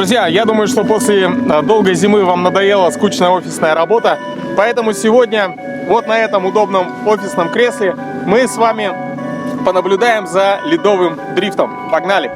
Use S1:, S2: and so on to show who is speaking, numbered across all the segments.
S1: Друзья, я думаю, что после долгой зимы вам надоела скучная офисная работа, поэтому сегодня вот на этом удобном офисном кресле мы с вами понаблюдаем за ледовым дрифтом. Погнали!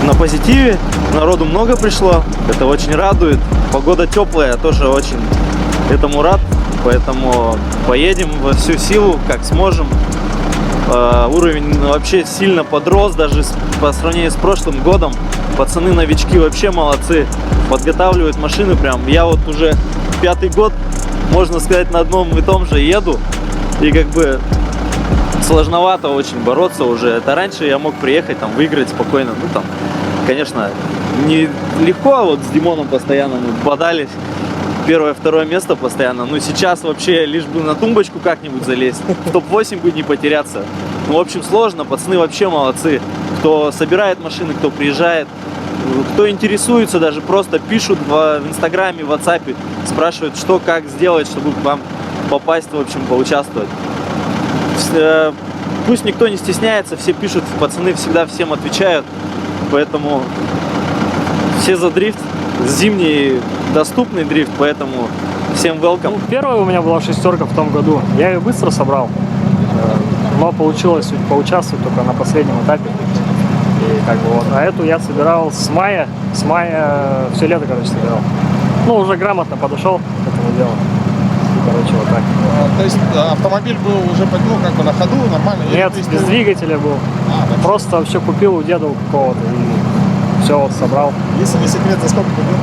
S2: На позитиве, народу много пришло, это очень радует. Погода теплая, тоже очень этому рад, поэтому поедем во всю силу, как сможем. Уровень вообще сильно подрос, даже по сравнению с прошлым годом. Пацаны, новички вообще молодцы, подготавливают машины прям. Я вот уже 5-й год, можно сказать, на одном и том же еду, и как бы сложновато очень бороться уже. Это раньше я мог приехать, там, выиграть спокойно, ну там, конечно, не легко, а вот с Димоном постоянно мы бодались, 1-2 место постоянно, но сейчас вообще лишь бы на тумбочку как-нибудь залезть, в топ-8 бы не потеряться. Ну, в общем, сложно, пацаны вообще молодцы, кто собирает машины, кто приезжает, кто интересуется, даже просто пишут в Инстаграме, в WhatsApp, спрашивают, что, как сделать, чтобы к вам попасть, в общем, поучаствовать. Пусть никто не стесняется, все пишут, пацаны всегда всем отвечают, поэтому все за дрифт, зимний доступный дрифт, поэтому всем welcome.
S3: Ну, первая у меня была шестерка в том году, я ее быстро собрал, но получилось поучаствовать только на последнем этапе. И как бы вот, а эту я собирал с мая все лето, короче, собирал. Ну, уже грамотно подошел к этому делу. Короче, вот так.
S1: То есть автомобиль был уже, ну, как бы на ходу, нормально?
S3: Нет, без двигателя был. Просто вообще купил у деда какого-то и все вот собрал.
S1: Если не секрет, за сколько купил?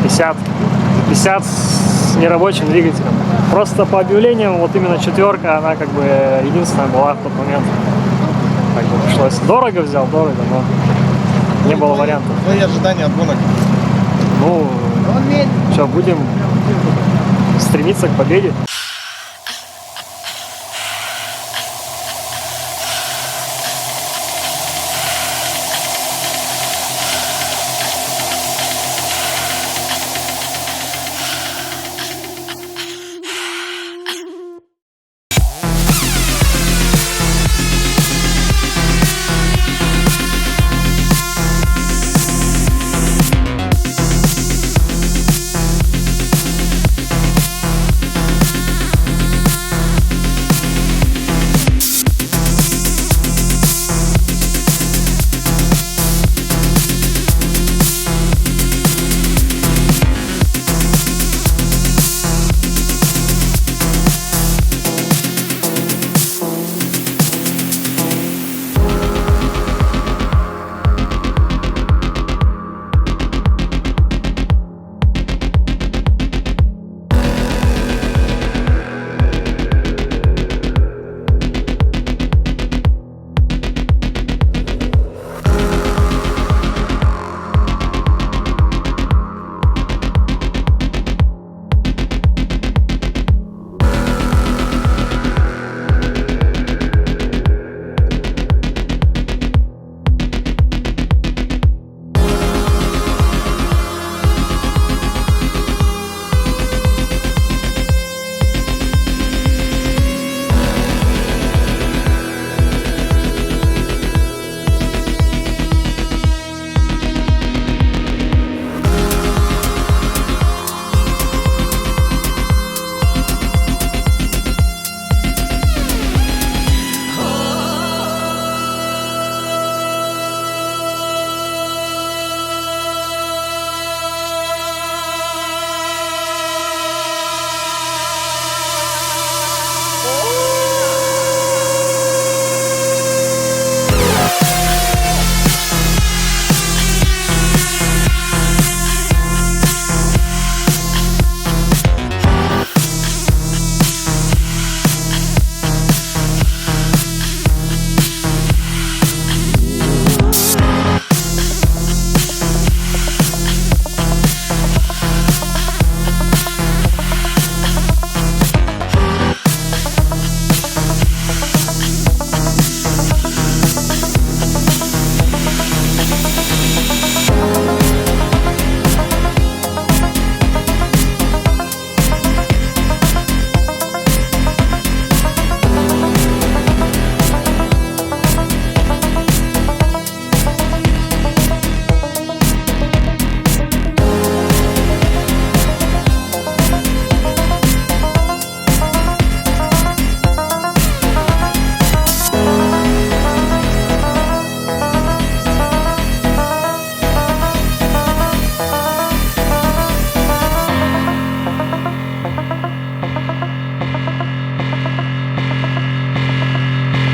S3: 50 с нерабочим двигателем. Просто по объявлениям, вот именно четверка, она как бы единственная была в тот момент. Как бы пришлось. Дорого взял, но не было вариантов.
S1: Твои ожидания от гонок?
S3: Ну, все, будем стремиться к победе.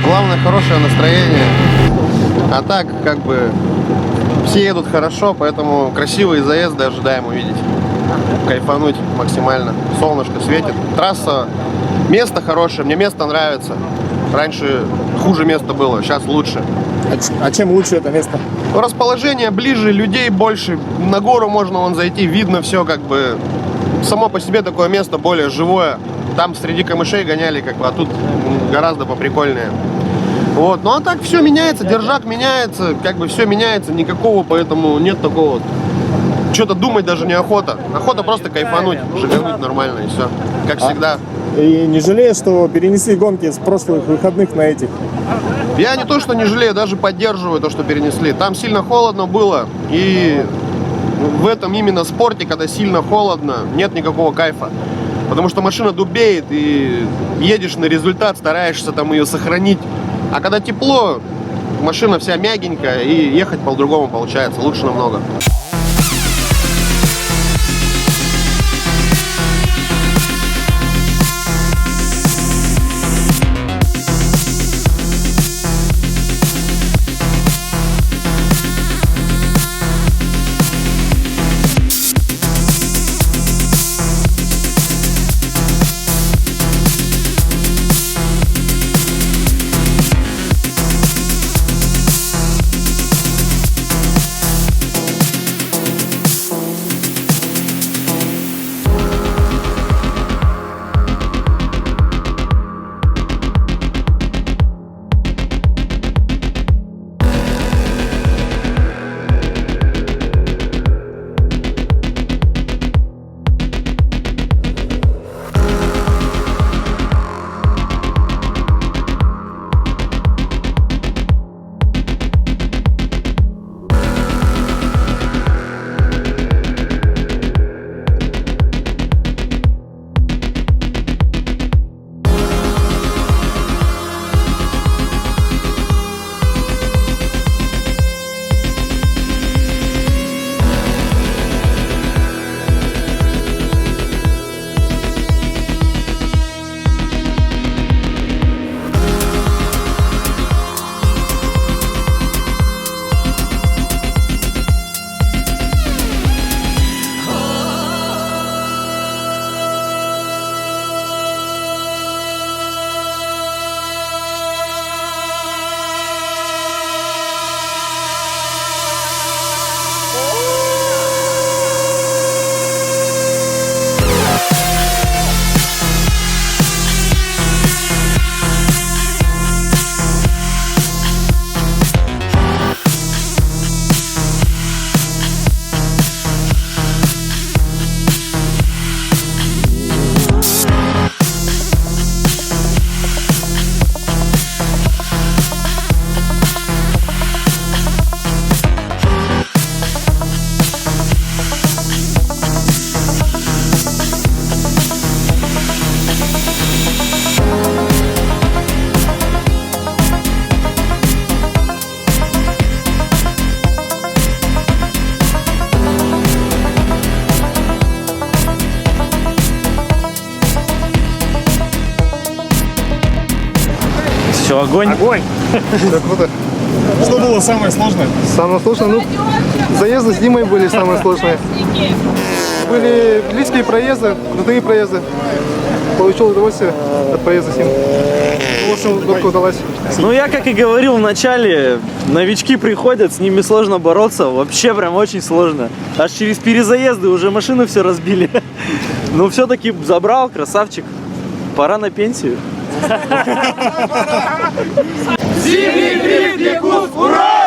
S4: Главное, хорошее настроение. А так, как бы, все едут хорошо, поэтому красивые заезды ожидаем увидеть. Кайфануть максимально. Солнышко светит. Трасса, место хорошее, мне место нравится. Раньше хуже место было, сейчас лучше.
S1: А чем лучше это место?
S4: Расположение ближе, людей больше. На гору можно вон зайти, видно все как бы. Само по себе такое место более живое. Там среди камышей гоняли, как бы, а тут гораздо поприкольнее. Вот. Ну а так все меняется, держак меняется, как бы все меняется, никакого, поэтому нет такого. Что-то думать даже неохота. Охота просто кайфануть, жигануть нормально и все. Как всегда.
S1: И не жалеешь, что перенесли гонки с прошлых выходных на этих?
S4: Я не то, что не жалею, даже поддерживаю то, что перенесли. Там сильно холодно было, и в этом именно спорте, когда сильно холодно, нет никакого кайфа. Потому что машина дубеет, и едешь на результат, стараешься там ее сохранить. А когда тепло, машина вся мягенькая, и ехать по-другому получается, лучше намного.
S2: Все, огонь.
S3: Огонь!
S1: Что было самое сложное?
S5: Самое сложное, ну, заезды с Димой были самые сложные. Были близкие проезды, крутые проезды. Получил удовольствие от проезда с ним. В общем, гонка удалась.
S2: Ну, я, как и говорил в начале, новички приходят, с ними сложно бороться. Вообще прям очень сложно. Аж через перезаезды уже машину все разбили. Но все-таки забрал, красавчик. Пора на пенсию.
S1: Зимний гриб, Якутск, ура!